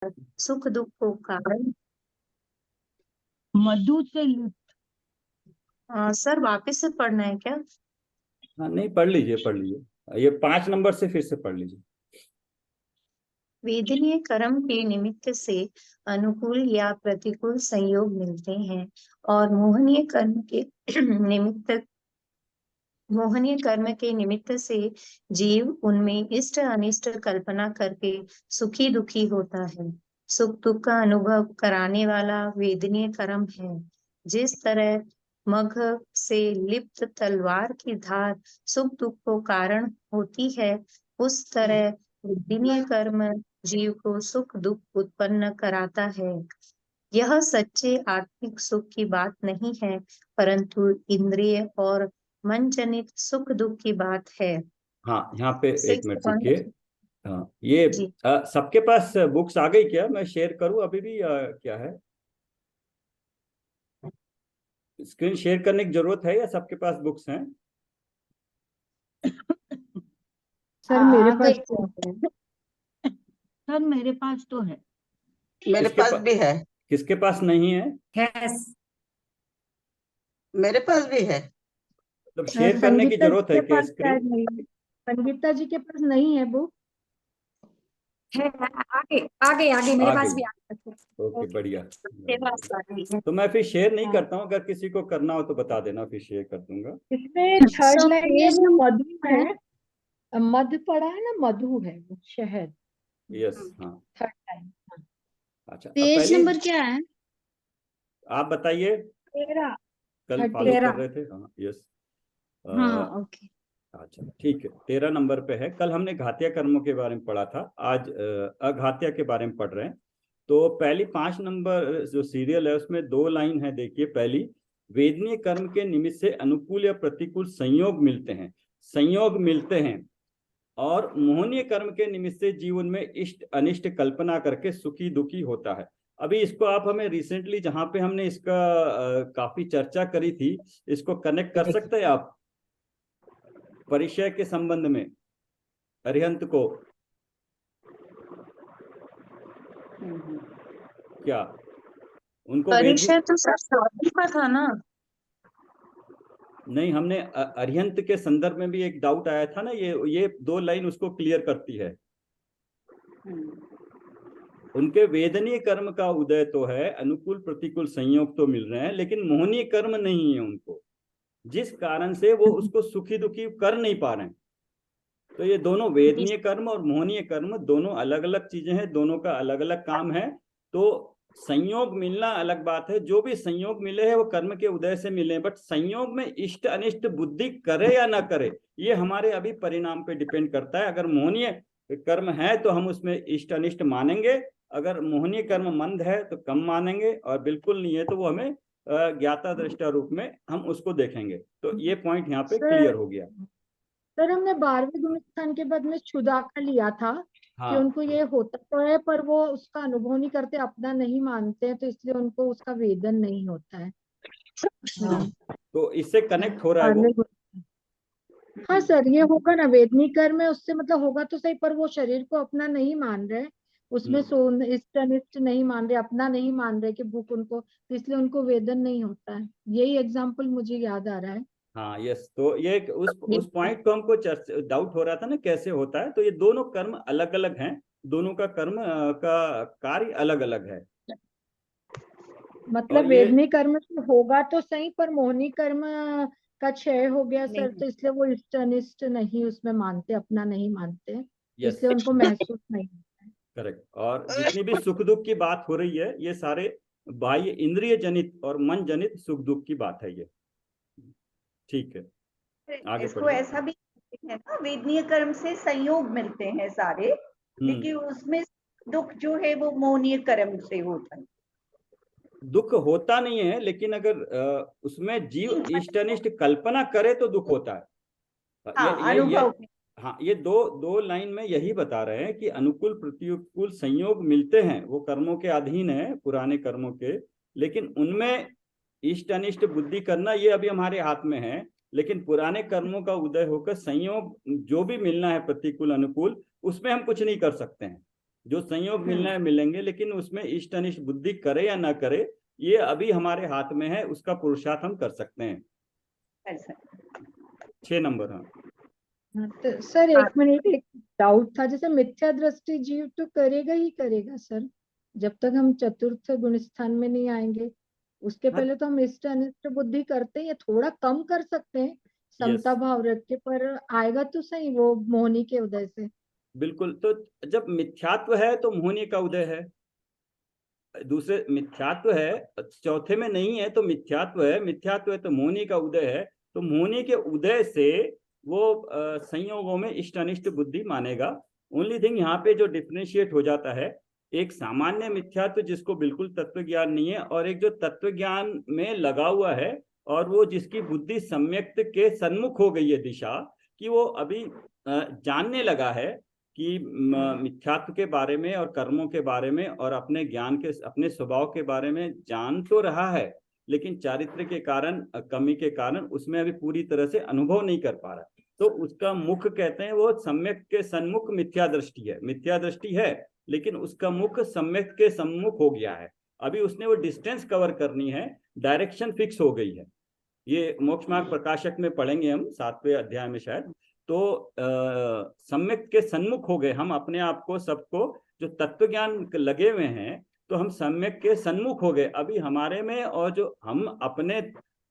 सुख दुख को कारण। मधु से लिप्त। सर वापस से पढ़ना है क्या? हाँ नहीं, पढ़ लीजिए ये 5 नंबर से फिर से पढ़ लीजिए। वेदनीय कर्म के निमित्त से अनुकूल या प्रतिकूल संयोग मिलते हैं और मोहनीय कर्म के निमित्त से जीव उनमें इष्ट अनिष्ट कल्पना करके सुखी दुखी होता है। सुख दुख का अनुभव कराने वाला वेदनीय कर्म है। जिस तरह मघ से लिप्त तलवार की धार सुख दुख को कारण होती है, उस तरह वेदनीय कर्म जीव को सुख दुख उत्पन्न कराता है। यह सच्चे आत्मिक सुख की बात नहीं है, परंतु इंद्रिय और मन जनित सुख दुख की बात है। हाँ, यहाँ पे एक 6 मिनट पॉइंट। रुकिए। हाँ, ये जी सबके पास बुक्स आ गई क्या? मैं शेयर करूँ अभी भी क्या है? स्क्रीन शेयर करने की जरूरत है या सबके पास बुक्स हैं? सर मेरे पास गई तो है। सर मेरे पास तो है। मेरे किसके पास भी है। किसके पास नहीं है? यस, मेरे पास भी है। मतलब शेयर करने की संगीता जी जरूरत है के क्या पास शायद स्क्रीन? नहीं है। संगीता जी के पास नहीं है बुक। है। आगे आगे आगे मेरे आ पास गई। भी आ गई। ओके, बढ़िया। पास आ गई है। तो मैं फिर शेयर नहीं हाँ। करता हूँ, अगर किसी को करना हो तो बता देना, फिर शेयर कर दूंगा। इसमें थर्ड So, लाइन में पेज वो नंबर मधु है। मध पड़ा है ना, मधु है वो शहद। यस, हाँ। Third line. अच्छा, अब पेज पहले नंबर क्या है? आप बताइए। 13। कल फॉलो 13। कर रहे थे, हाँ, यस। हाँ ओके। अच्छा ठीक है, 13 नंबर पे है। कल हमने घातिया कर्मों के बारे में पढ़ा था, आज अघातिया के बारे में पढ़ रहे हैं। तो पहली 5 नंबर जो सीरियल है उसमें 2 लाइन है, देखिए। पहली, वेदनीय कर्म के निमित्त से अनुकूल या प्रतिकूल संयोग मिलते हैं, संयोग मिलते हैं, और मोहनीय कर्म के निमित्त से जीवन में इष्ट अनिष्ट कल्पना करके सुखी दुखी होता है। अभी इसको आप हमें रिसेंटली जहां पे हमने इसका काफी चर्चा करी थी, इसको कनेक्ट कर सकते हैं आप परिचय के संबंध में अरिहंत को? क्या उनको परिचय तो सर साधु का था ना? नहीं, हमने अरिहंत के संदर्भ में भी एक डाउट आया था ना, ये 2 लाइन उसको क्लियर करती है। उनके वेदनीय कर्म का उदय तो है, अनुकूल प्रतिकूल संयोग तो मिल रहे हैं, लेकिन मोहनीय कर्म नहीं है उनको, जिस कारण से वो उसको सुखी दुखी कर नहीं पा रहे हैं। तो ये दोनों वेदनीय कर्म और मोहनीय कर्म दोनों अलग अलग चीजें हैं, दोनों का अलग अलग काम है। तो संयोग मिलना अलग बात है, जो भी संयोग मिले हैं वो कर्म के उदय से मिले हैं, बट संयोग में इष्ट अनिष्ट बुद्धि करे या ना करे, ये हमारे अभी परिणाम पे डिपेंड करता है। अगर मोहनीय कर्म है तो हम उसमें इष्ट अनिष्ट मानेंगे, अगर मोहनीय कर्म मंद है तो कम मानेंगे, और बिल्कुल नहीं है तो वो हमें ज्ञाता दृष्टा रूप में हम उसको देखेंगे। तो ये पॉइंट यहाँ पे क्लियर हो गया। सर हमने 12वें गुण स्थान के बाद में क्षुधा का लिया था कि हाँ, उनको ये होता तो है पर वो उसका अनुभव नहीं करते, अपना नहीं मानते हैं, तो इसलिए उनको उसका वेदन नहीं होता है। तो इससे कनेक्ट हो रहा है 12वें वो। गुण। हाँ सर, ये होगा ना वेदनी कर्म में, उससे मतलब होगा तो सही, पर वो शरीर को अपना नहीं मान रहे, उसमें इष्ट अनिष्ट नहीं मान रहे, अपना नहीं मान रहे कि भूख उनको, तो इसलिए उनको वेदन नहीं होता है। यही एग्जाम्पल मुझे याद आ रहा है। हाँ, यस। तो ये उस पॉइंट को हमको डाउट हो रहा था ना, कैसे होता है। तो ये दोनों कर्म अलग अलग हैं, दोनों का कर्म का कार्य अलग अलग है। मतलब और ये वेदनी कर्म से होगा तो सही, पर मोहनी कर्म का क्षय हो गया सर, तो इसलिए वो इष्ट अनिष्ट नहीं उसमें मानते, अपना नहीं मानते, यस, इसलिए उनको महसूस नहीं होता है। करेक्ट। और जितनी भी सुख दुख की बात हो रही है, ये सारे बाह्य इंद्रिय जनित और मन जनित सुख दुख की बात है ये। ठीक है, आगे इसको पढ़िए। ऐसा भी है ना, वेदनीय कर्म से संयोग मिलते हैं सारे, लेकिन उसमें दुख जो है वो मोहनीय कर्म से होता है। दुख होता नहीं है, लेकिन अगर उसमें जीव इष्ट अनिष्ट कल्पना करे तो दुख होता है। हाँ, अनुभव। हाँ, ये दो लाइन में यही बता रहे हैं कि अनुकूल प्रतिकूल संयोग मिलते हैं, वो कर्मों के अधीन है, पुराने कर्मों के, लेकिन उनमें इष्ट अनिष्ट बुद्धि करना ये अभी हमारे हाथ में है। लेकिन पुराने कर्मों का उदय होकर संयोग जो भी मिलना है प्रतिकूल अनुकूल, उसमें हम कुछ नहीं कर सकते हैं। जो संयोग मिलना है हम्म। मिलेंगे, लेकिन उसमें इष्ट अनिष्ट बुद्धि करे या ना करे ये अभी हमारे हाथ में है, उसका पुरुषार्थ हम कर सकते हैं। ऐसा। 6 नंबर। हाँ हाँ, तो सर हाँ, एक मिनट, एक डाउट था, जैसे मिथ्या दृष्टि जीव तो करेगा ही करेगा सर, जब तक हम चतुर्थ गुण स्थान में नहीं आएंगे। उसके हाँ। पहले तो हम इष्ट अनिष्ट बुद्धि करते हैं, थोड़ा कम कर सकते हैं यस, समता भाव रख के, पर आएगा तो सही वो मोहनी के उदय से। बिल्कुल। तो जब मिथ्यात्व है तो मोहनी का उदय है, दूसरे मिथ्यात्व है, चौथे में नहीं है तो मिथ्यात्व है, मिथ्यात्व है तो मोहनी का उदय है। तो मोहनी के उदय से वो संयोगों में इष्ट अनिष्ट बुद्धि मानेगा। ओनली थिंग यहाँ पे जो डिफरेंशिएट हो जाता है, एक सामान्य मिथ्यात्व जिसको बिल्कुल तत्व ज्ञान नहीं है, और एक जो तत्व ज्ञान में लगा हुआ है, और वो जिसकी बुद्धि सम्यक के सन्मुख हो गई है दिशा, कि वो अभी जानने लगा है कि मिथ्यात्व के बारे में और कर्मों के बारे में और अपने ज्ञान के, अपने स्वभाव के बारे में जान तो रहा है, लेकिन चारित्र के कारण, कमी के कारण उसमें अभी पूरी तरह से अनुभव नहीं कर पा रहा। तो उसका मुख कहते हैं वो सम्यक के सन्मुख मिथ्या दृष्टि है, मिथ्या दृष्टि है लेकिन उसका मुख सम्यक के सम्मुख हो गया है। अभी उसने वो डिस्टेंस कवर करनी है, डायरेक्शन फिक्स हो गई है। ये मोक्ष मार्ग प्रकाशक में पढ़ेंगे हम 7वें अध्याय में शायद। तो सम्यक के सन्मुख हो गए हम, अपने आप को, सबको जो तत्व ज्ञान लगे हुए हैं, तो हम सम्यक के सन्मुख हो गए अभी हमारे में। और जो हम अपने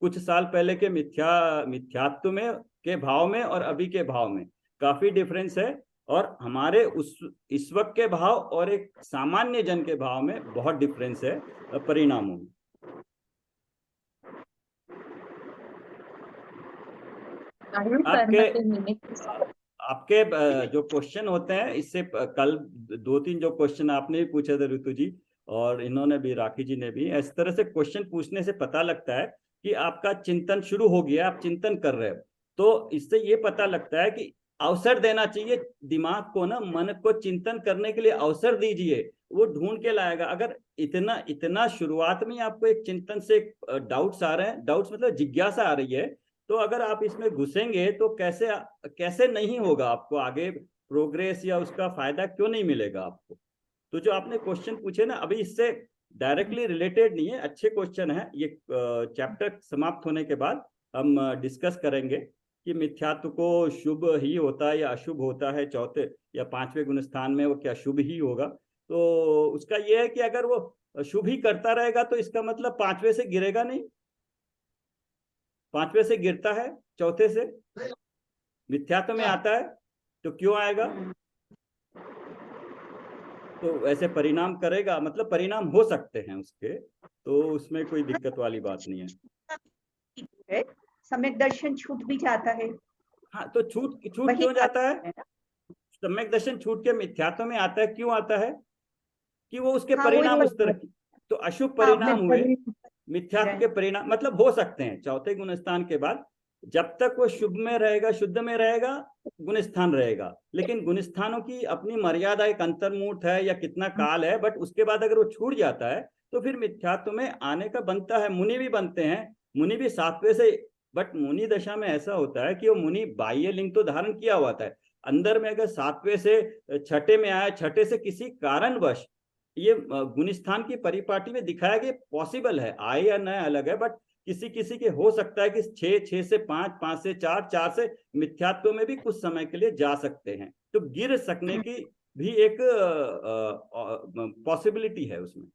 कुछ साल पहले के मिथ्यात्व में के भाव में और अभी के भाव में काफी डिफरेंस है, और हमारे उस ईश्वर के भाव और एक सामान्य जन के भाव में बहुत डिफरेंस है परिणामों में। आपके कर्म के निमित्त से आपके जो क्वेश्चन होते हैं, इससे कल 2-3 जो क्वेश्चन आपने भी पूछे थे ऋतु जी, और इन्होंने भी, राखी जी ने भी, इस तरह से क्वेश्चन पूछने से पता लगता है कि आपका चिंतन शुरू हो गया, आप चिंतन कर रहे हो। तो इससे ये पता लगता है कि अवसर देना चाहिए दिमाग को ना, मन को चिंतन करने के लिए अवसर दीजिए, वो ढूंढ के लाएगा। अगर इतना इतना शुरुआत में आपको एक चिंतन से डाउट्स आ रहे हैं, डाउट्स मतलब जिज्ञासा आ रही है, तो अगर आप इसमें घुसेंगे तो कैसे कैसे नहीं होगा, आपको आगे प्रोग्रेस या उसका फायदा क्यों नहीं मिलेगा आपको। तो जो आपने क्वेश्चन पूछे ना, अभी इससे डायरेक्टली रिलेटेड नहीं है, अच्छे क्वेश्चन है। ये चैप्टर समाप्त होने के बाद हम डिस्कस करेंगे कि मिथ्यात्व को शुभ ही होता है या अशुभ होता है, चौथे या 5वें गुण स्थान में वो क्या शुभ ही होगा। तो उसका ये है कि अगर वो शुभ ही करता रहेगा तो इसका मतलब 5वें से गिरेगा नहीं, 5वें से गिरता है, चौथे से मिथ्यात्व में आता है, तो क्यों आएगा। तो वैसे परिणाम करेगा, मतलब परिणाम हो सकते हैं उसके, तो उसमें कोई दिक्कत वाली बात नहीं है। सम्यक दर्शन छूट भी जाता है। हाँ, तो छूट छूट वही क्यों बात जाता है, है ना। सम्यक दर्शन छूट के मिथ्यात्व में आता है, क्यों आता है कि वो उसके हाँ, परिणाम वही उस तरह की, तो अशुभ हाँ, परिणाम हुए, मिथ्यात्व के जाए। परिणाम मतलब हो सकते हैं चौथे गुण स्थान के बाद। जब तक वो शुभ में रहेगा, शुद्ध में रहेगा, गुण स्थान रहेगा, लेकिन गुण स्थानों की अपनी मर्यादा, एक अंतर्मूर्त है या कितना काल है, बट उसके बाद अगर वो छूट जाता है तो फिर मिथ्यात्व में आने का बनता है। मुनि भी बनते हैं, मुनि भी 7वें से, बट मुनि दशा में ऐसा होता है कि वो मुनि बाह्य लिंग तो धारण किया हुआ था, अंदर में अगर 7वें से छठे में आया, छठे से किसी कारणवश ये गुण स्थान की परिपाटी में दिखाया कि पॉसिबल है, आए या न अलग है, बट किसी किसी के हो सकता है कि 6 से 5, 5 से 4, 4 से मिथ्यात्व में भी कुछ समय के लिए जा सकते हैं। तो गिर सकने की भी एक पॉसिबिलिटी है उसमें।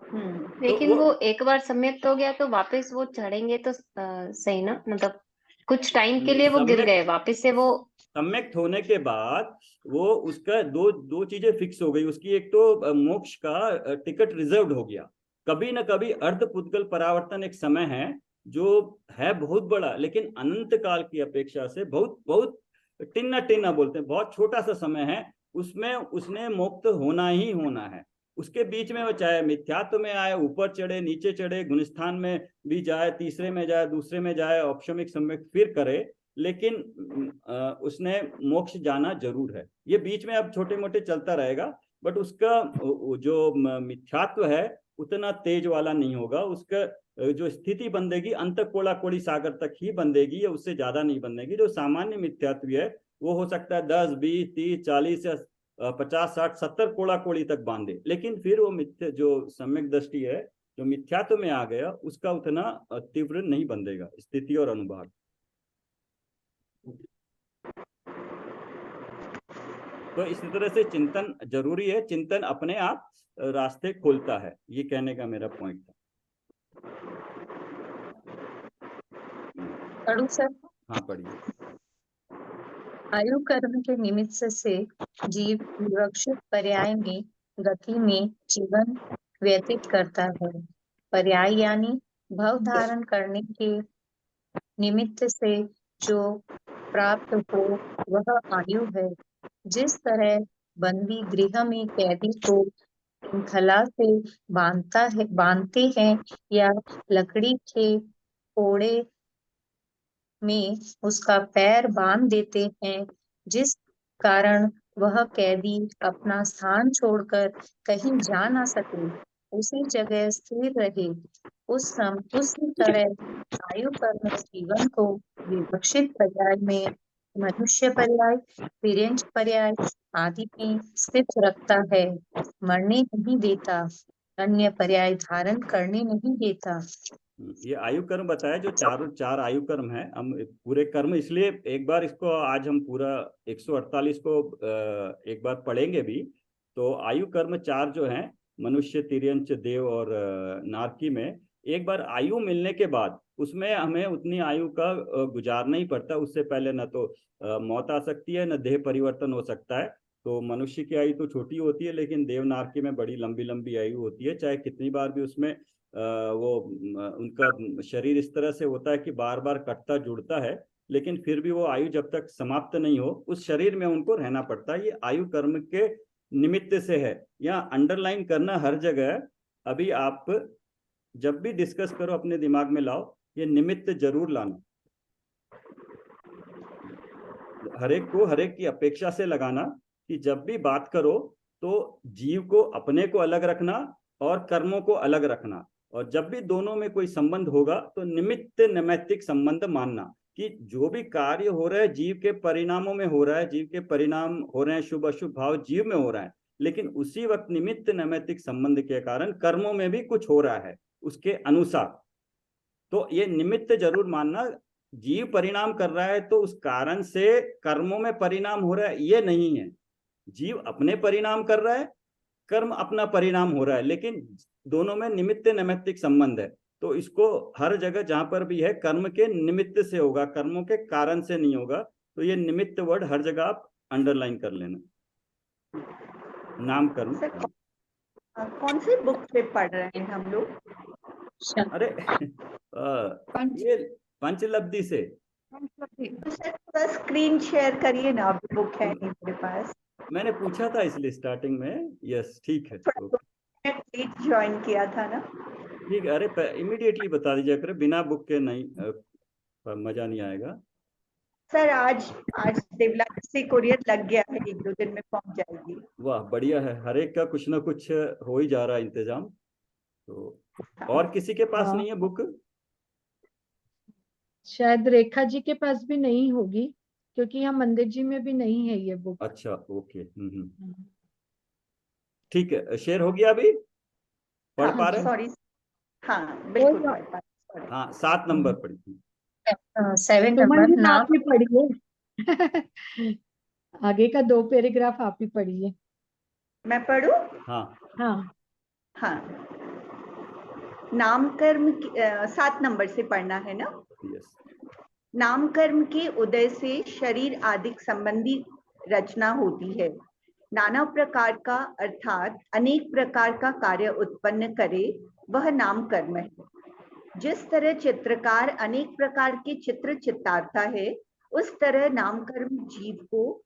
तो लेकिन वो एक बार सम्यक हो गया तो वापस वो चढ़ेंगे तो सही ना, मतलब कुछ टाइम के लिए वो गिर गए, वापस से वो सम्यक होने के बाद वो उसका दो चीजें फिक्स हो गई उसकी। एक तो मोक्ष का टिकट रिजर्व्ड हो गया, कभी ना कभी अर्ध पुद्गल परावर्तन एक समय है जो है बहुत बड़ा, लेकिन अनंत काल की अपेक्षा से बहुत बहुत टिन्ना बोलते हैं, बहुत छोटा सा समय है, उसमें उसने मुक्त होना ही होना है। उसके बीच में वो चाहे मिथ्यात्व में आए, ऊपर चढ़े, नीचे चढ़े, गुणस्थान में भी जाए, तीसरे में जाए, दूसरे में जाए, औपशमिक सम्यक फिर करे, लेकिन उसने मोक्ष जाना जरूर है। ये बीच में अब छोटे मोटे चलता रहेगा, बट उसका जो मिथ्यात्व है उतना तेज वाला नहीं होगा, उसका जो स्थिति बंदेगी अंत कोड़ा कोड़ी सागर तक ही बंदेगी, उससे ज्यादा नहीं बंदेगी। जो सामान्य मिथ्यात्व है वो हो सकता है 10, 20, 30, 40 या 50 60 70 कोड़ा कोड़ी तक बांधे, लेकिन फिर वो मिथ्या जो सम्यक दृष्टि है, जो मिथ्यात्व में आ गया, उसका उतना तीव्र नहीं बंधेगा स्थिति और अनुभाग। तो इस तरह से चिंतन जरूरी है, चिंतन अपने आप रास्ते खोलता है, ये कहने का मेरा पॉइंट था। पढ़ू सर? हाँ पढ़िए। आयु कर्म के निमित्त से जीव विवक्षित पर्याय में गति में जीवन व्यतीत करता है। पर्याय यानी भव धारण करने के निमित्त से जो प्राप्त हो वह आयु है। जिस तरह बंदी गृह में कैदी को श्रृंखला से बांधते हैं या लकड़ी के कोड़े में उसका पैर बांध देते हैं, जिस कारण वह कैदी अपना स्थान छोड़कर कहीं जा ना सके, उसी जगह स्थिर रहे, उसी तरह आयु कर्म जीवन को विवक्षित पर्याय में मनुष्य पर्याय, तिर्यंच पर्याय आदि में स्थित रखता है, मरने नहीं देता, अन्य पर्याय धारण करने नहीं देता। ये आयु कर्म बताया, जो चार आयु कर्म है। हम पूरे कर्म इसलिए एक बार इसको आज हम पूरा 148 को एक बार पढ़ेंगे भी। तो आयु कर्म 4 जो हैं, मनुष्य, तिर्यंच, देव और नारकी में, एक बार आयु मिलने के बाद उसमें हमें उतनी आयु का गुजारना ही पड़ता है। उससे पहले न तो मौत आ सकती है, न देह परिवर्तन हो सकता है। तो मनुष्य की आयु तो छोटी होती है, लेकिन देव नारकी में बड़ी लंबी लंबी आयु होती है। चाहे कितनी बार भी उसमें वो उनका शरीर इस तरह से होता है कि बार बार कटता जुड़ता है, लेकिन फिर भी वो आयु जब तक समाप्त नहीं हो, उस शरीर में उनको रहना पड़ता है। ये आयु कर्म के निमित्त से है। यहाँ अंडरलाइन करना हर जगह। अभी आप जब भी डिस्कस करो अपने दिमाग में लाओ, ये निमित्त जरूर लाना, हर एक की अपेक्षा से लगाना, कि जब भी बात करो तो जीव को अपने को अलग रखना और कर्मों को अलग रखना। और जब भी दोनों में कोई संबंध होगा तो निमित्त नैमित्तिक संबंध मानना, कि जो भी कार्य हो रहा है जीव के परिणामों में हो रहा है, जीव के परिणाम हो रहे हैं, शुभ अशुभ भाव जीव में हो रहा है, लेकिन उसी वक्त निमित्त नैमित्तिक संबंध के कारण कर्मों में भी कुछ हो रहा है उसके अनुसार। तो ये निमित्त जरूर मानना। जीव परिणाम कर रहा है तो उस कारण से कर्मों में परिणाम हो रहा है, ये नहीं है। जीव अपने परिणाम कर रहा है, कर्म अपना परिणाम हो रहा है, लेकिन दोनों में निमित्त नैमित्तिक संबंध है। तो इसको हर जगह जहां पर भी है, कर्म के निमित्त से होगा, कर्मों के कारण से नहीं होगा। तो ये निमित्त वर्ड हर जगह आप अंडरलाइन कर लेना। नाम कर्म। कौन सी बुक से पढ़ रहे हैं हम लोग? अरे ये पंचलब्धि से। तो स्क्रीन शेयर करिए ना, अभी बुक है नहीं मेरे पास। मैंने पूछा था इसलिए स्टार्टिंग में। यस ठीक है, ज्वाइन किया था ना। ठीक है। अरे इमीडिएटली बता दीजिए, करे बिना बुक के नहीं मजा नहीं आएगा। सर आज देवला से कुरियर लग गया है, 1-2 दिन में पहुंच जाएगी। वाह बढ़िया है, हर एक का कुछ ना कुछ हो ही जा रहा है इंतजाम। तो और किसी के पास नहीं है बुक? शायद रेखा जी के पास भी नहीं होगी, क्योंकि यहाँ मंदिर जी में भी नहीं है ये बुक। अच्छा ओके। ठीक है, शेयर हो गया अभी? पढ़ पा रहे? सॉरी। हाँ बिल्कुल पढ़ पा रहे। हाँ 7 नंबर पढ़ी। 7 नंबर नाम। आप ही पढ़िए। आगे का 2 पैराग्राफ आप ही पढ़िए। मैं पढ़ूं? हाँ। नाम कर्म 7 नंबर से पढ़ना है ना? यस। नाम कर्म के उदय से शरीर आदि संबंधी रचना होती है। नाना प्रकार का अर्थात अनेक प्रकार का कार्य उत्पन्न करे, वह नाम कर्म है। जिस तरह चित्रकार अनेक प्रकार के चित्र चितारता है, उस तरह नाम कर्म जीव को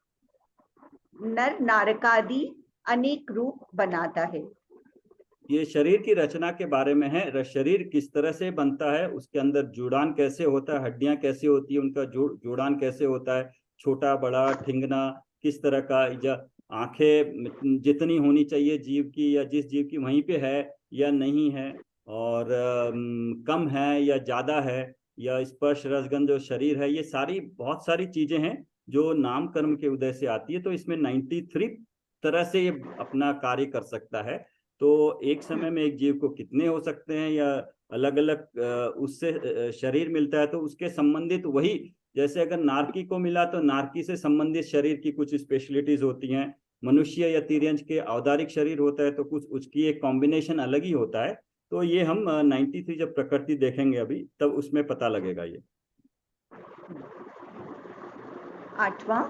नर नारकादि अनेक रूप बनाता है। ये शरीर की रचना के बारे में है। शरीर किस तरह से बनता है, उसके अंदर जुड़ान कैसे होता है, हड्डियां कैसे होती है, उनका जुड़ान कैसे होता है, छोटा बड़ा ठिंगना किस तरह का, या आंखें जितनी होनी चाहिए जीव की या जिस जीव की वहीं पे है या नहीं है, और कम है या ज्यादा है, या स्पर्श रसगंध जो शरीर है, ये सारी बहुत सारी चीजें हैं जो नाम कर्म के उदय से आती है। तो इसमें 93 तरह से ये अपना कार्य कर सकता है। तो एक समय में एक जीव को कितने हो सकते हैं या अलग अलग उससे शरीर मिलता है तो उसके संबंधित वही, जैसे अगर नारकी को मिला तो नारकी से संबंधित शरीर की कुछ स्पेशलिटीज होती हैं, मनुष्य या तिर्यंच के औदारिक शरीर होता है तो कुछ उसकी एक कॉम्बिनेशन अलग ही होता है। तो ये हम 93 जब प्रकृति देखेंगे अभी तब उसमें पता लगेगा ये। 8वां,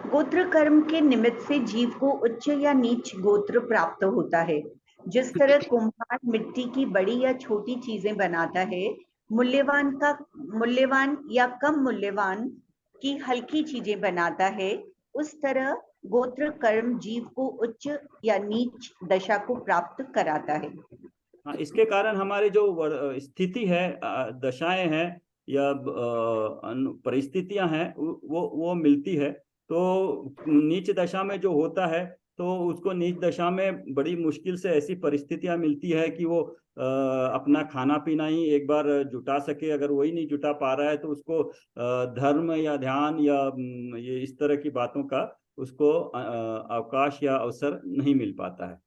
गोत्र कर्म के निमित्त से जीव को उच्च या नीच गोत्र प्राप्त होता है। जिस तरह कुम्हार मिट्टी की बड़ी या छोटी चीजें बनाता है, मूल्यवान या कम मूल्यवान की हल्की चीजें बनाता है, उस तरह गोत्र कर्म जीव को उच्च या नीच दशा को प्राप्त कराता है। हाँ, इसके कारण हमारी जो स्थिति है, दशाएं हैं या परिस्थितियां हैं वो मिलती है। तो नीच दशा में जो होता है तो उसको नीच दशा में बड़ी मुश्किल से ऐसी परिस्थितियां मिलती है कि वो अपना खाना पीना ही एक बार जुटा सके। अगर वही नहीं जुटा पा रहा है तो उसको धर्म या ध्यान या ये इस तरह की बातों का उसको अवकाश या अवसर नहीं मिल पाता है।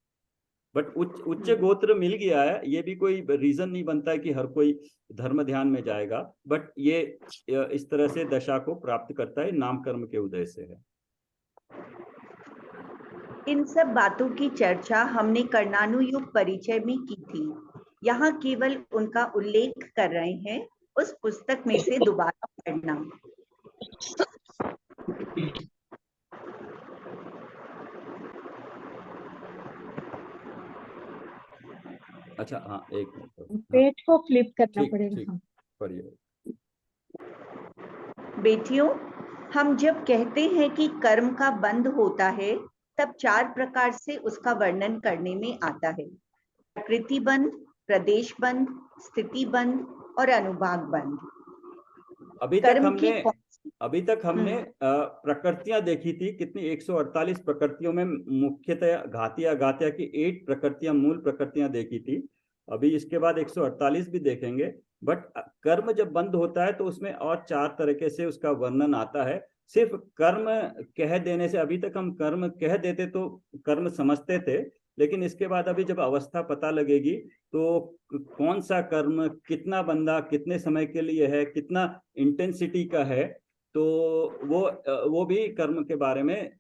बट उच्च गोत्र मिल गया है, ये भी कोई रीजन नहीं बनता है कि हर कोई धर्म ध्यान में जाएगा, बट ये इस तरह से दशा को प्राप्त करता है, नाम कर्म के उदय से है। इन सब बातों की चर्चा हमने कर्णानुयुग परिचय में की थी। यहाँ केवल उनका उल्लेख कर रहे हैं, उस पुस्तक में से दोबारा पढ़ना। अच्छा, हाँ, एक मिनट, पेज को फ्लिप करना ठीक पड़ेगा। ठीक, पढ़िए। बेटियों, हम जब कहते हैं कि कर्म का बंध होता है तब 4 प्रकार से उसका वर्णन करने में आता है: प्रकृति बंध, प्रदेश बंध, स्थिति बंध और अनुभाग बंध। अभी तक हमने प्रकृतियां देखी थी कितनी, 148 प्रकृतियों में मुख्यतः घातीय अघातीय की 8 प्रकृतियां, मूल प्रकृतियां देखी थी। अभी इसके बाद 148 भी देखेंगे। बट कर्म जब बंद होता है तो उसमें और 4 तरीके से उसका वर्णन आता है। सिर्फ कर्म कह देने से, अभी तक हम कर्म कह देते तो कर्म समझते थे, लेकिन इसके बाद अभी जब अवस्था पता लगेगी तो कौन सा कर्म कितना बंदा कितने समय के लिए है, कितना इंटेंसिटी का है, तो वो भी कर्म के बारे में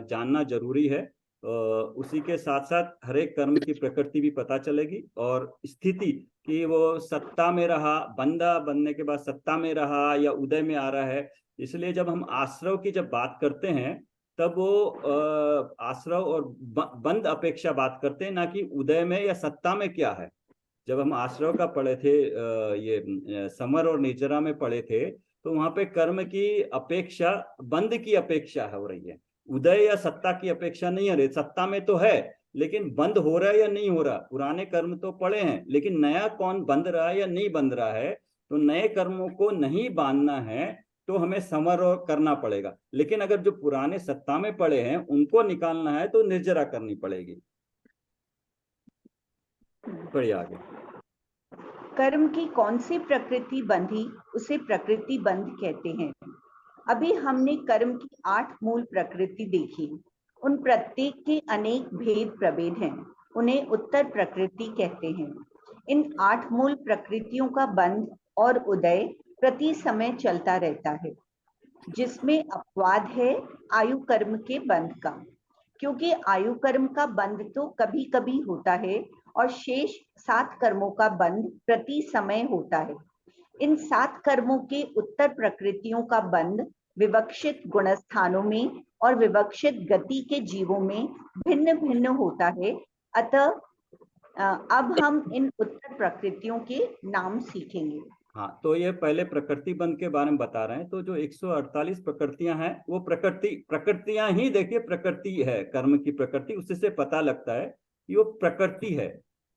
जानना जरूरी है। उसी के साथ साथ हर एक कर्म की प्रकृति भी पता चलेगी और स्थिति कि वो सत्ता में रहा, बंदा बनने के बाद सत्ता में रहा या उदय में आ रहा है। इसलिए जब हम आश्रव की जब बात करते हैं तब वो आश्रव और बंद अपेक्षा बात करते हैं, ना कि उदय में या सत्ता में क्या है। जब हम आश्रव का पढ़े थे, ये समर और निर्जरा में पढ़े थे, तो वहां पे कर्म की अपेक्षा बंद की अपेक्षा हो रही है, उदय या सत्ता की अपेक्षा नहीं है। सत्ता में तो है लेकिन बंद हो रहा है या नहीं हो रहा। पुराने कर्म तो पड़े हैं लेकिन नया कौन बंध रहा है या नहीं बंध रहा है। तो नए कर्मों को नहीं बांधना है तो हमें समर करना पड़ेगा, लेकिन अगर जो पुराने सत्ता में पड़े हैं उनको निकालना है तो निर्जरा करनी पड़ेगी। बढ़िए, आगे। कर्म की कौन सी प्रकृति बंधी उसे प्रकृति बंध कहते हैं। अभी हमने कर्म की 8 मूल प्रकृति देखी। उन प्रत्येक के अनेक भेद प्रभेद हैं, उन्हें उत्तर प्रकृति कहते हैं। इन 8 मूल प्रकृतियों का बंध और उदय प्रति समय चलता रहता है, जिसमें अपवाद है आयु कर्म के बंध का, क्योंकि आयु कर्म का बंध तो कभी कभी होता है और शेष 7 कर्मों का बंध प्रति समय होता है। इन 7 कर्मों के उत्तर प्रकृतियों का बंध विवक्षित गुणस्थानों में और विवक्षित गति के जीवों में भिन्न भिन्न होता है। अतः अब हम इन उत्तर प्रकृतियों के नाम सीखेंगे। हाँ, तो ये पहले प्रकृति बंध के बारे में बता रहे हैं। तो जो 148 प्रकृतियां हैं वो प्रकृतियां ही, देखिए प्रकृति है, कर्म की प्रकृति, उससे पता लगता है कि वो प्रकृति है।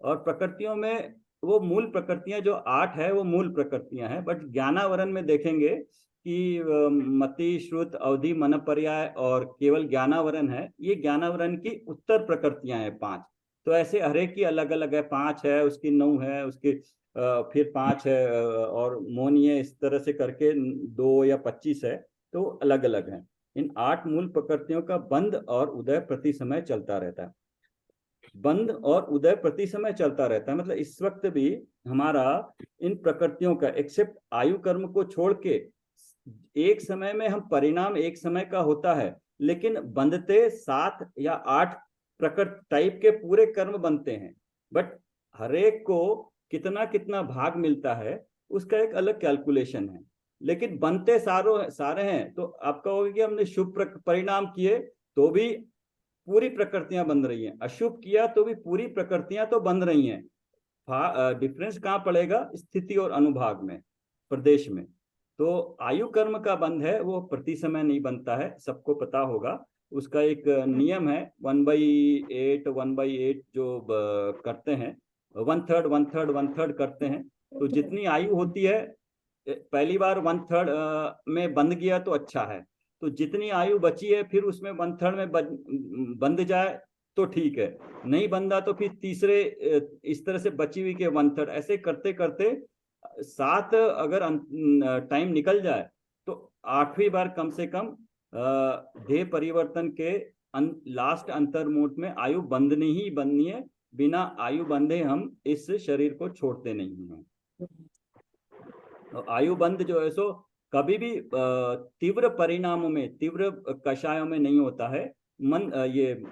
और प्रकृतियों में वो मूल प्रकृतियां जो 8 है वो मूल प्रकृतियां हैं। बट ज्ञानावरण में देखेंगे कि मति, श्रुत, अवधि, मन पर्याय और केवल ज्ञानावरण है। ये ज्ञानावरण की उत्तर प्रकृतियां हैं 5। तो ऐसे हरेक की अलग अलग है, 5 है, उसकी 9 है, उसकी फिर 5 है और मौन, ये इस तरह से करके 2 या 25 है, तो अलग अलग हैं। इन 8 मूल प्रकृतियों का बंध और उदय प्रति समय चलता रहता है। बंध और उदय प्रति समय चलता रहता है, मतलब इस वक्त भी हमारा इन प्रकृतियों का, एक्सेप्ट आयु कर्म को छोड़ के, एक समय में हम परिणाम एक समय का होता है, लेकिन बंधते 7 या 8 प्रकृति टाइप के पूरे कर्म बनते हैं। बट हरेक को कितना कितना भाग मिलता है उसका एक अलग कैलकुलेशन है, लेकिन बनते सारे हैं। तो आप कहोगे कि हमने शुभ परिणाम किए तो भी पूरी प्रकृतियां बन रही हैं, अशुभ किया तो भी पूरी प्रकृतियां तो बन रही हैं। डिफरेंस कहाँ पड़ेगा? स्थिति और अनुभाग में, प्रदेश में। तो आयु कर्म का बंध है वो प्रति समय नहीं बनता है, सबको पता होगा। उसका एक नियम है 1/8 1/8 जो करते हैं, 1/3 1/3 1/3 करते हैं। तो जितनी आयु होती है, पहली बार 1/3 में बंध गया तो अच्छा है, तो जितनी आयु बची है फिर उसमें 1/3 में बंध जाए तो ठीक है, नहीं बंधा तो फिर तीसरे इस तरह से बची हुई के 1/3, ऐसे करते करते 7 अगर टाइम निकल जाए तो 8वीं बार कम से कम देह परिवर्तन के लास्ट अंतर मोड में आयु बंधनी ही बंधनी है। बिना आयु बंधे हम इस शरीर को छोड़ते नहीं हैं। तो आयु बंध जो है सो कभी भी तीव्र परिणामों में, तीव्र कषायों में नहीं होता है। ये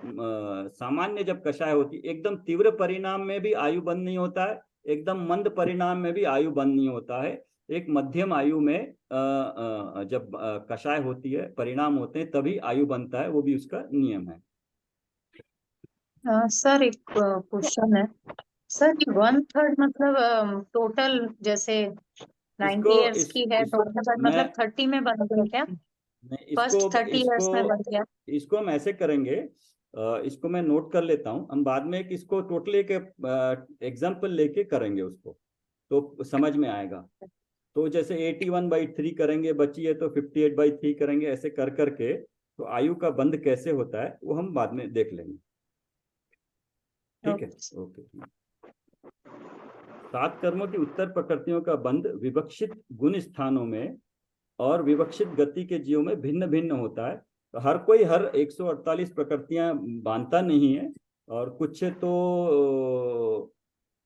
सामान्य जब कषाय होती, एकदम तीव्र परिणाम में भी आयु बंध नहीं होता है, एकदम मंद परिणाम में भी आयु बंध नहीं होता है। एक मध्यम आयु में जब कषाय होती है, परिणाम होते हैं, तभी आयु बनता है, वो भी उसका नियम है। सर एक क्वेश्चन है सर, 1/3 मतलब टोटल जैसे 90 इयर्स की है तो मतलब 30 में बन गया क्या? फर्स्ट 30 इयर्स में बन गया? इसको हम ऐसे करेंगे, इसको मैं नोट कर लेता हूँ, हम बाद में इसको टोटली एक एग्जाम्पल लेके करेंगे, उसको तो समझ में आएगा। तो जैसे 81/3 करेंगे, बची है तो 58/3 करेंगे, ऐसे कर करके तो आयु का बंध कैसे होता है वो हम बाद में देख लेंगे। ठीक है, ओके। 7 कर्मों की उत्तर प्रकृतियों का बंध विवक्षित गुण स्थानों में और विवक्षित गति के जीवों में भिन्न भिन्न होता है। तो हर कोई हर 148 प्रकृतियां बांधता नहीं है, और कुछ तो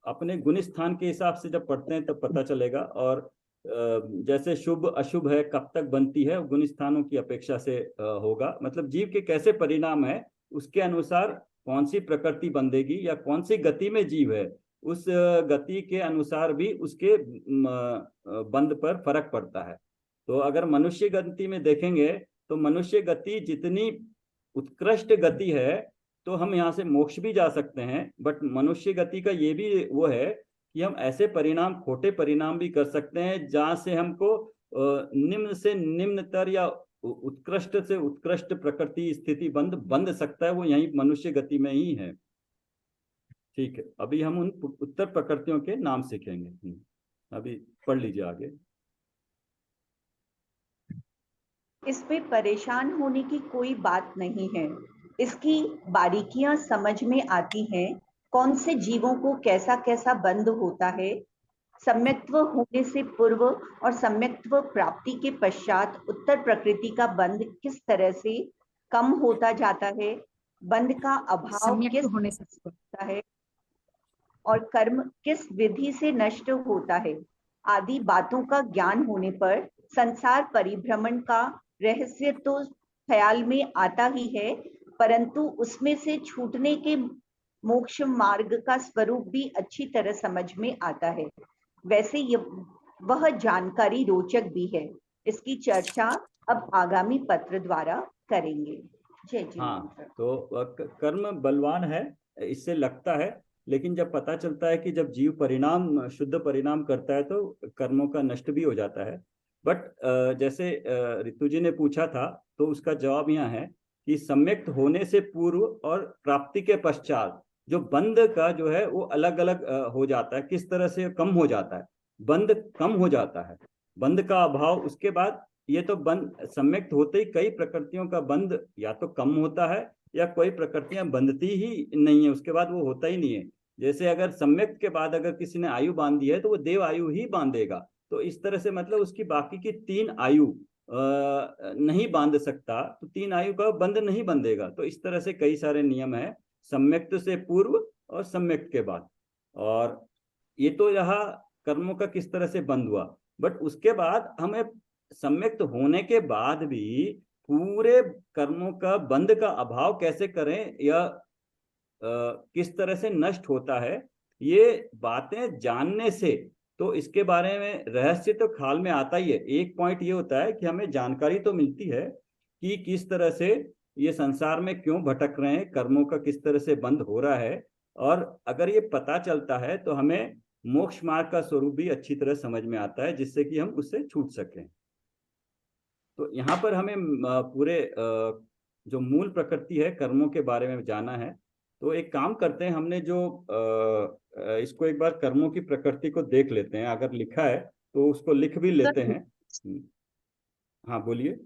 अपने गुण स्थान के हिसाब से जब पढ़ते हैं तब पता चलेगा। और जैसे शुभ अशुभ है, कब तक बनती है, गुण स्थानों की अपेक्षा से होगा। मतलब जीव के कैसे परिणाम है उसके अनुसार कौन सी प्रकृति बंधेगी या कौन सी गति में जीव है, उस गति के अनुसार भी उसके बंध पर फर्क पड़ता है। तो अगर मनुष्य गति में देखेंगे तो मनुष्य गति जितनी उत्कृष्ट गति है तो हम यहाँ से मोक्ष भी जा सकते हैं, बट मनुष्य गति का ये भी वो है कि हम ऐसे परिणाम, खोटे परिणाम भी कर सकते हैं जहाँ से हमको निम्न से निम्नतर या उत्कृष्ट से उत्कृष्ट प्रकृति स्थिति बंध सकता है, वो यही मनुष्य गति में ही है। ठीक है, अभी हम उन उत्तर प्रकृतियों के नाम सीखेंगे। अभी पढ़ लीजिए आगे। इसमें परेशान होने की कोई बात नहीं है, इसकी बारीकियां समझ में आती हैं। कौन से जीवों को कैसा कैसा बंध होता है, सम्यक्त्व होने से पूर्व और सम्यक्त्व प्राप्ति के पश्चात उत्तर प्रकृति का बंध किस तरह से कम होता जाता है, बंध का अभाव किस होने से होता है और कर्म किस विधि से नष्ट होता है, आदि बातों का ज्ञान होने पर संसार परिभ्रमण का रहस्य तो ख्याल में आता ही है, परंतु उसमें से छूटने के मोक्ष मार्ग का स्वरूप भी अच्छी तरह समझ में आता है। वैसे वह जानकारी रोचक भी है। इसकी चर्चा अब आगामी पत्र द्वारा करेंगे। जय जी। हाँ, तो कर्म बलवान है इससे लगता है, लेकिन जब पता चलता है कि जब जीव परिणाम, शुद्ध परिणाम करता है तो कर्मों का नष्ट भी हो जाता है। बट जैसे ऋतु जी ने पूछा था तो उसका जवाब यहाँ है कि सम्यक्त होने से पूर्व और प्राप्ति के पश्चात जो बंध का जो है वो अलग अलग हो जाता है। किस तरह से कम हो जाता है, बंध कम हो जाता है, बंध का अभाव। उसके बाद ये तो बंध सम्यक्त होते ही कई प्रकृतियों का बंध या तो कम होता है या कोई प्रकृतियां बंधती ही नहीं है, उसके बाद वो होता ही नहीं है। जैसे अगर सम्यक्त के बाद अगर किसी ने आयु बांधी है तो वो देव आयु ही बांधेगा। तो इस तरह से मतलब उसकी बाकी की 3 आयु नहीं बांध सकता तो 3 आयु का बंध नहीं बंधेगा। तो इस तरह से कई सारे नियम है सम्यक्त से पूर्व और सम्यक्त के बाद। और ये तो रहा कर्मों का किस तरह से बंध हुआ, बट उसके बाद हमें सम्यक्त होने के बाद भी पूरे कर्मों का बंध का अभाव कैसे करें या किस तरह से नष्ट होता है, ये बातें जानने से तो इसके बारे में रहस्य तो ख्याल में आता ही है। एक पॉइंट ये होता है कि हमें जानकारी तो मिलती है कि किस तरह से ये संसार में क्यों भटक रहे हैं, कर्मों का किस तरह से बंद हो रहा है, और अगर ये पता चलता है तो हमें मोक्ष मार्ग का स्वरूप भी अच्छी तरह समझ में आता है, जिससे कि हम उससे छूट सकें। तो यहाँ पर हमें पूरे जो मूल प्रकृति है कर्मों के बारे में जाना है। तो एक काम करते हैं, हमने जो इसको एक बार कर्मों की प्रकृति को देख लेते हैं, अगर लिखा है तो उसको लिख भी लेते हैं। हाँ बोलिए।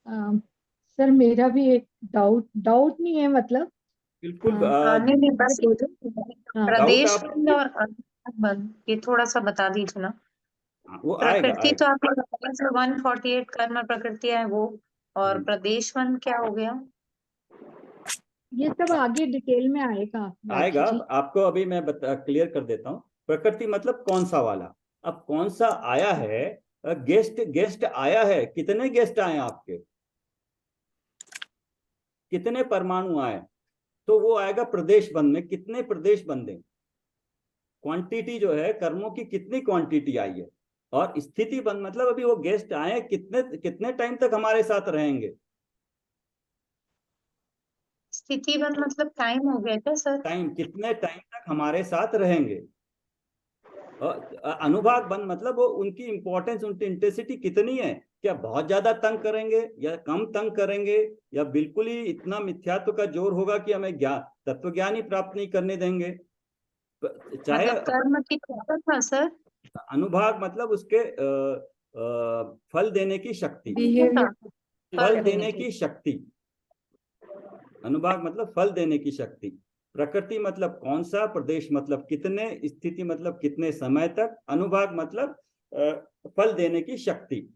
सर मेरा भी एक डाउट नहीं है, मतलब बिल्कुल नहीं नहीं बस प्रदेश आप बंद और अनुभाग बंद ये थोड़ा सा बता दीजिए ना। वो आएगा प्रकृति तो आपने बताया जो 148 कर्म प्रकृति है वो, और प्रदेश बंद क्या हो गया? ये सब आगे डिटेल में आएगा आएगा राखी जी। आपको अभी मैं क्लियर कर देता हूँ। प्रकृति मतलब कौन सा वाला, अब कौन सा आया है, गेस्ट आया है, कितने गेस्ट आए आपके, कितने परमाणु आए, तो वो आएगा प्रदेश बंद में। कितने प्रदेश बंदे, क्वांटिटी जो है कर्मों की कितनी क्वांटिटी आई है। और स्थिति बंद मतलब अभी वो गेस्ट आए कितने टाइम तक हमारे साथ रहेंगे। स्थिति बंद मतलब टाइम हो गया क्या सर? टाइम, कितने टाइम तक हमारे साथ रहेंगे। और अनुभाग बंद मतलब वो उनकी इंपॉर्टेंस, उनकी इंटेंसिटी कितनी है, क्या बहुत ज्यादा तंग करेंगे या कम तंग करेंगे, या बिल्कुल ही इतना मिथ्यात्व का जोर होगा कि हमें तत्व ज्ञान ही प्राप्त नहीं करने देंगे। चाहे मतलब कर्म की ताकत है सर। अनुभाग मतलब उसके फल देने की शक्ति, फल देने की शक्ति। अनुभाग मतलब फल देने की शक्ति। प्रकृति मतलब कौन सा, प्रदेश मतलब कितने, स्थिति मतलब कितने समय तक, अनुभाग मतलब फल देने की शक्ति।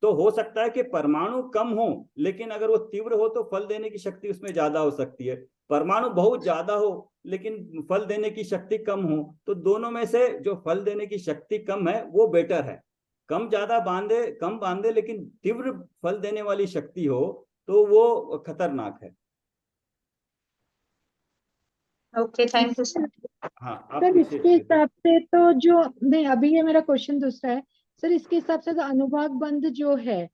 तो हो सकता है कि परमाणु कम हो, लेकिन अगर वो तीव्र हो तो फल देने की शक्ति उसमें ज्यादा हो सकती है। परमाणु बहुत ज्यादा हो लेकिन फल देने की शक्ति कम हो, तो दोनों में से जो फल देने की शक्ति कम है वो बेटर है। कम बांधे लेकिन तीव्र फल देने वाली शक्ति हो तो वो खतरनाक है। Okay thank you sir. हाँ सर इसके हिसाब से तो जो नहीं, अभी ये मेरा क्वेश्चन दूसरा है सर। इसके हिसाब से तो अनुभाग बंद जो है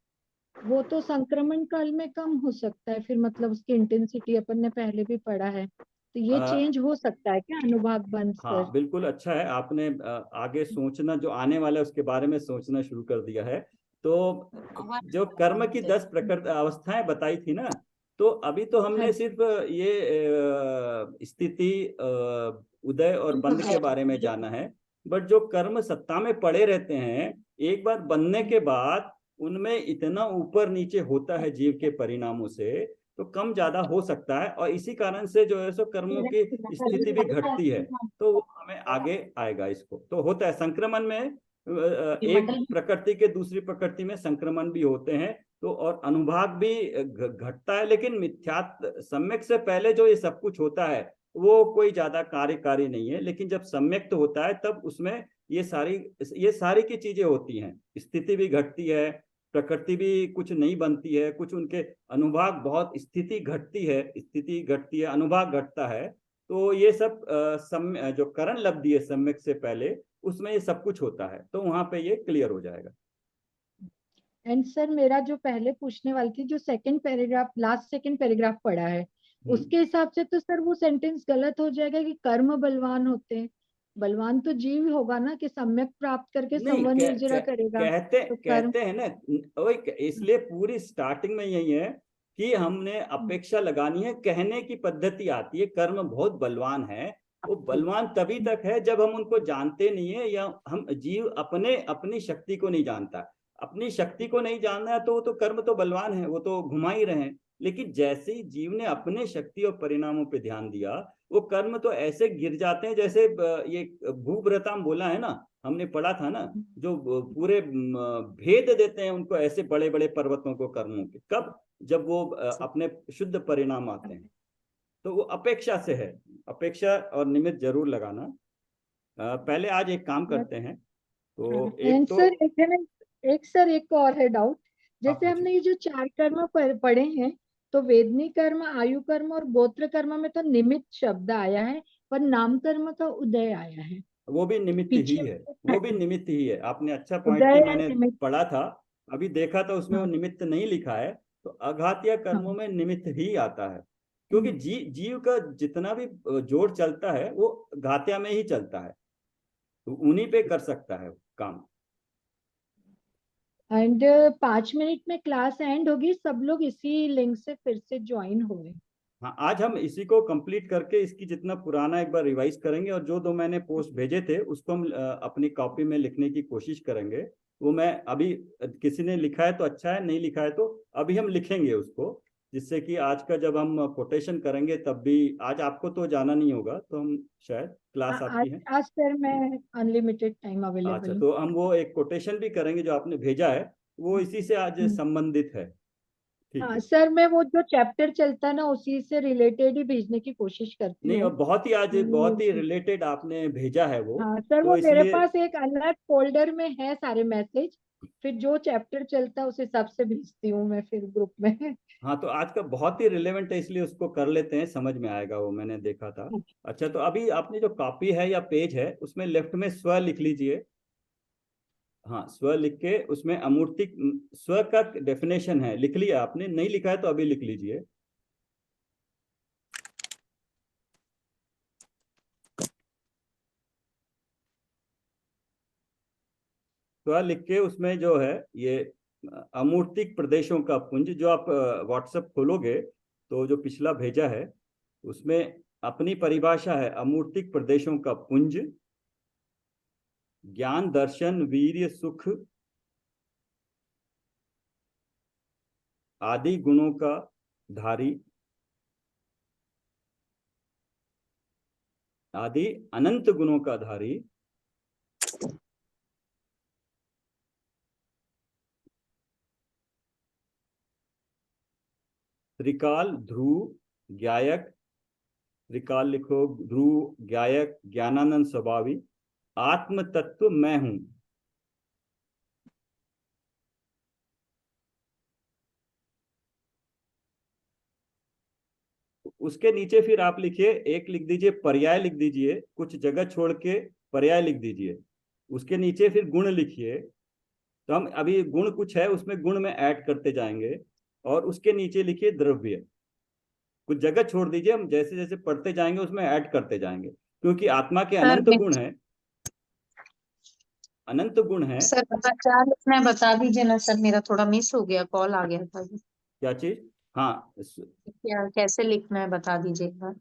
वो तो संक्रमण काल में कम हो सकता है, फिर मतलब उसकी इंटेंसिटी अपन ने पहले भी पढ़ा है, तो ये चेंज हो सकता है क्या अनुभाग बंद सर? हाँ बिल्कुल, अच्छा है आपने आगे सोचना, जो आने वाला है उसके बारे में सोचना शुरू कर दिया है। तो जो कर्म की 10 प्रकृति अवस्थाएं बताई थी ना, तो अभी तो हमने सिर्फ ये स्थिति, उदय और बंध के बारे में जाना है। बट जो कर्म सत्ता में पड़े रहते हैं, एक बार बनने के बाद उनमें इतना ऊपर नीचे होता है जीव के परिणामों से, तो कम ज्यादा हो सकता है। और इसी कारण से जो है सो कर्मों की स्थिति भी घटती है। तो वो हमें आगे आएगा, इसको तो होता है संक्रमण में, एक प्रकृति के दूसरी प्रकृति में संक्रमण भी होते हैं। तो और अनुभाग भी घटता है, लेकिन मिथ्यात्व सम्यक से पहले जो ये सब कुछ होता है वो कोई ज्यादा कार्यकारी नहीं है। लेकिन जब सम्यक्त होता है तब उसमें ये सारी की चीजें होती हैं। स्थिति भी घटती है, प्रकृति भी कुछ नहीं बनती है, कुछ उनके अनुभाग बहुत, स्थिति घटती है, अनुभाग घटता है। तो ये सब जो करण लब्धि है सम्यक से पहले, उसमें ये सब कुछ होता है। तो वहां पे ये क्लियर हो जाएगा। एंड सर मेरा जो पहले पूछने वाली थी, जो second paragraph, last second paragraph पढ़ा है, उसके हिसाब से तो सर वो सेंटेंस गलत हो जाएगा कि कर्म बलवान होते हैं। बलवान तो जीव ही होगा ना, कि सम्यक प्राप्त करके संवर निर्जरा करेगा। कहते हैं ना, इसलिए पूरी स्टार्टिंग में यही है कि हमने अपेक्षा लगानी है। कहने की पद्धति आती है कर्म बहुत बलवान है, वो बलवान तभी तक है जब हम उनको जानते नहीं है, या हम जीव अपनी शक्ति को नहीं जानता। अपनी शक्ति को नहीं जानना है तो कर्म तो बलवान है, वो तो घुमा ही रहे हैं। लेकिन जैसे ही जीव ने अपने शक्ति और परिणामों पे ध्यान दिया, वो कर्म तो ऐसे गिर जाते हैं जैसे ये भूभ्रताम बोला है ना, हमने पढ़ा था ना, जो पूरे भेद देते हैं उनको, ऐसे बड़े बड़े पर्वतों को कर्मों के। कब? जब वो अपने शुद्ध परिणाम आते हैं। तो वो अपेक्षा से है, अपेक्षा और निमित्त जरूर लगाना। पहले आज एक काम करते हैं, तो एक तो सर एक है ना, एक सर एक और है डाउट। जैसे पूछिए। हमने ये जो 4 कर्म पढ़े हैं, तो वेदनी कर्म, आयु कर्म और गोत्र कर्म में तो निमित्त शब्द आया है, पर नाम कर्म का उदय आया है। वो भी निमित्त ही पीछे है, वो भी निमित्त ही है। आपने अच्छा पॉइंट उदय की, या मैंने निमित्त। पढ़ा था, अभी देखा था उसमें वो हाँ निमित्त नहीं लिखा है। तो अघातीय कर्मों हाँ। में निमित्त ही आता है, क्योंकि जीव का जितना भी जोड़ चलता है वो घात्या में ही चलता है, तो उन्हीं पे कर सकता है काम। एंड 5 मिनट में क्लास एंड होगी, सब लोग इसी लिंक से फिर से ज्वाइन हो रहे हैं। हाँ, आज हम इसी को कंप्लीट करके इसकी जितना पुराना एक बार रिवाइज करेंगे, और जो 2 मैंने पोस्ट भेजे थे उसको हम अपनी कॉपी में लिखने की कोशिश करेंगे। वो मैं अभी, किसी ने लिखा है तो अच्छा है, नहीं लिखा है तो अभी हम लिखेंगे उसको, जिससे कि आज का जब हम कोटेशन करेंगे तब भी, आज आपको तो जाना नहीं होगा, तो हम शायद, क्लास आज आपकी है। आज सर मैं अनलिमिटेड टाइम अच्छा, अवेलेबल हूँ। तो हम वो एक कोटेशन भी करेंगे जो आपने भेजा है, वो इसी से आज हम्म। संबंधित है। ठीक हाँ है। सर, मैं वो जो चैप्टर चलता है ना उसी से रिलेटेड ही भेजने की कोशिश करती नहीं, और हूँ। बहुत ही आज बहुत ही हम्म। रिलेटेड आपने भेजा है वो, हाँ सर, तो वो मेरे इसलिए। पास एक अलग फोल्डर में है सारे मैसेज, फिर जो चैप्टर चलता है उस हिसाब से भेजती हूँ मैं फिर ग्रुप में। हाँ, तो आज का बहुत ही रिलेवेंट है, इसलिए उसको कर लेते हैं, समझ में आएगा वो, मैंने देखा था। अच्छा, तो अभी आपने जो कॉपी है या पेज है, उसमें लेफ्ट में स्व लिख लीजिए। हाँ, स्व लिख के उसमें अमूर्तिक स्व का डेफिनेशन है, लिख लिया आपने? नहीं लिखा है तो अभी लिख लीजिए। स्व लिख के उसमें जो है ये अमूर्तिक प्रदेशों का पुंज, जो आप व्हाट्सएप खोलोगे तो जो पिछला भेजा है उसमें अपनी परिभाषा है, अमूर्तिक प्रदेशों का पुंज, ज्ञान दर्शन वीर्य सुख आदि गुणों का धारी, आदि अनंत गुणों का धारी, त्रिकाल ध्रुव ज्ञायक, त्रिकाल लिखो, ध्रुव ज्ञायक ज्ञानानंद स्वभावी, आत्म तत्व मैं हूं। उसके नीचे फिर आप लिखिए, एक लिख दीजिए पर्याय, लिख दीजिए कुछ जगह छोड़ के पर्याय लिख दीजिए। उसके नीचे फिर गुण लिखिए। तो हम अभी गुण कुछ है उसमें, गुण में ऐड करते जाएंगे। और उसके नीचे लिखिए द्रव्य, कुछ जगह छोड़ दीजिए, हम जैसे जैसे पढ़ते जाएंगे उसमें ऐड करते जाएंगे, क्योंकि आत्मा के सर अनंत गुण है, अनंत गुण है। सर क्या लिखना है बता दीजिए ना सर, मेरा थोड़ा मिस हो गया, कॉल आ गया था। क्या चीज? हाँ, क्या कैसे लिखना है बता दीजिएगा।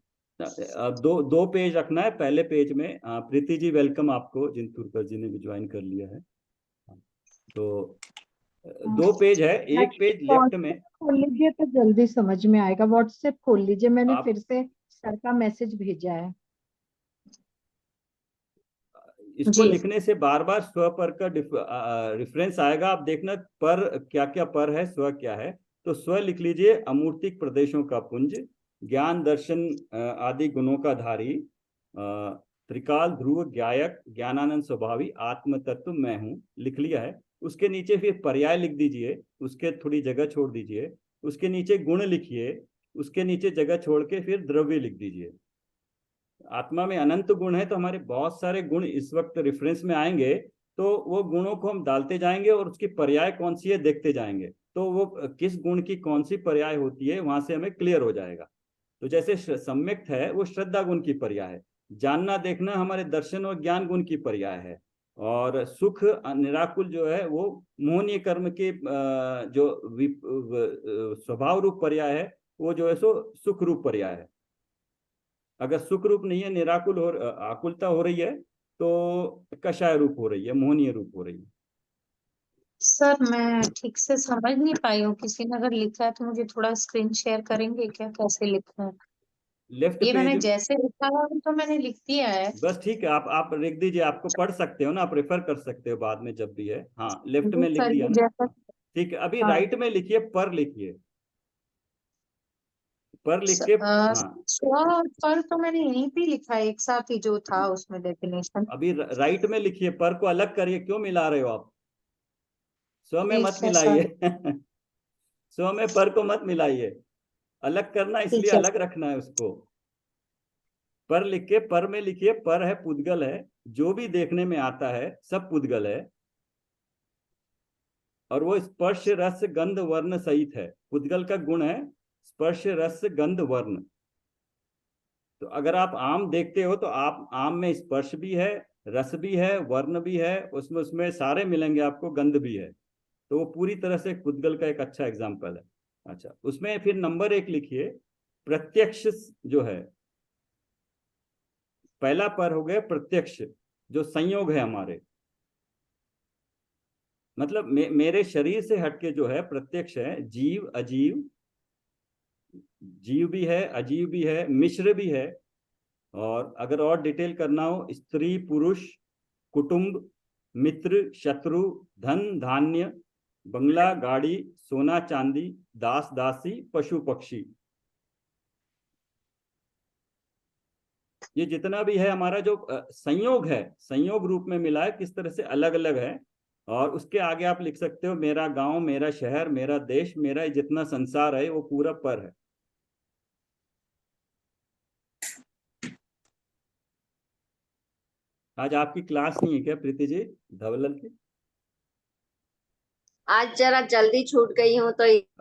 दो दो पेज रखना है। पहले पेज में प्रीति जी वेलकम आपको, जिंतुरकर जी ने भी ज्वाइन कर लिया है। तो 2 पेज है, एक पेज लेफ्ट में। व्हाट्सएप खोल लीजिए तो जल्दी समझ में आएगा। व्हाट्सएप खोल लीजिए, मैंने आप फिर से सर का मैसेज भेजा है। इसको जी लिखने से बार बार स्व पर का रेफरेंस आएगा, आप देखना पर क्या क्या पर है, स्व क्या है। तो स्व लिख लीजिए, अमूर्तिक प्रदेशों का पुंज, ज्ञान दर्शन आदि गुणों का धारी, त्रिकाल ध्रुव ज्ञायक ज्ञानानंद स्वभावी, आत्म तत्व मैं हूं, लिख लिया है। उसके नीचे फिर पर्याय लिख दीजिए, उसके थोड़ी जगह छोड़ दीजिए। उसके नीचे गुण लिखिए, उसके नीचे जगह छोड़ के फिर द्रव्य लिख दीजिए। आत्मा में अनंत गुण है, तो हमारे बहुत सारे गुण इस वक्त रेफरेंस में आएंगे, तो वो गुणों को हम डालते जाएंगे और उसकी पर्याय कौन सी है देखते जाएंगे, तो वो किस गुण की कौन सी पर्याय होती है वहां से हमें क्लियर हो जाएगा। तो जैसे सम्यक है वो श्रद्धा गुण की पर्याय है, जानना देखना हमारे दर्शन और ज्ञान गुण की पर्याय है, और सुख निराकुल जो है वो मोहनीय कर्म के जो स्वभाव रूप पर्याय है, वो जो है सो सुख रूप पर्याय है। अगर सुख रूप नहीं है, निराकुल हो, आकुलता हो रही है, तो कषाय रूप हो रही है, मोहनीय रूप हो रही है। सर मैं ठीक से समझ नहीं पाई हूँ, किसी ने अगर लिखा है तो मुझे थोड़ा स्क्रीन शेयर करेंगे क्या, कैसे लिखना है? लेफ्ट ये मैंने पेज, जैसे लिखा है तो मैंने लिख दिया है। बस ठीक है, आप लिख दीजिए, आपको पढ़ सकते हो ना, आप रेफर कर सकते हो बाद में जब भी है। हाँ, लेफ्ट जी में लिख सर, दिया ये ना। जैसा, हाँ, ठीक है, अभी हाँ। राइट में लिखिए, पर लिखिए, पर लिख के। हाँ, स्व और पर तो मैंने यहीं पे लिखा है एक साथ ही, जो था उसमें डेफिनेशन। अभी राइट में लिखिए, पर को अलग करिए, क्यों मिला रहे हो आप? स्व में ठीक मत है सर। मिलाइए। स्व में पर को मत मिलाइए, अलग करना, इसलिए ठीक है। अलग रखना है उसको। पर लिख के, पर में लिखिए, पर है पुद्गल है, जो भी देखने में आता है सब पुद्गल है, और वो स्पर्श रस गंध वर्ण सहित है। पुद्गल का गुण है स्पर्श रस गंध वर्ण। तो अगर आप आम देखते हो तो आप आम में स्पर्श भी है, रस भी है, वर्ण भी है, उसमें उसमें सारे मिलेंगे आपको, गंध भी है। तो वो पूरी तरह से पुद्गल का एक अच्छा एग्जाम्पल है। अच्छा, उसमें फिर नंबर 1 लिखिए, प्रत्यक्ष जो है, पहला पर हो गया प्रत्यक्ष, जो संयोग है हमारे, मतलब मेरे शरीर से हटके जो है प्रत्यक्ष है, जीव अजीव, जीव भी है, अजीव भी है, मिश्र भी है, और अगर और डिटेल करना हो, स्त्री पुरुष, कुटुंब, मित्र शत्रु, धन धान्य, बंगला गाड़ी, सोना चांदी, दास दासी, पशु पक्षी, ये जितना भी है हमारा जो संयोग है, संयोग रूप में मिला है, किस तरह से अलग अलग है। और उसके आगे आप लिख सकते हो मेरा गांव, मेरा शहर, मेरा देश, मेरा जितना संसार है, वो पूरा पर है। आज आपकी क्लास नहीं है क्या प्रीति जी, धवलल की? आज जरा जल्दी छूट गई हूँ तो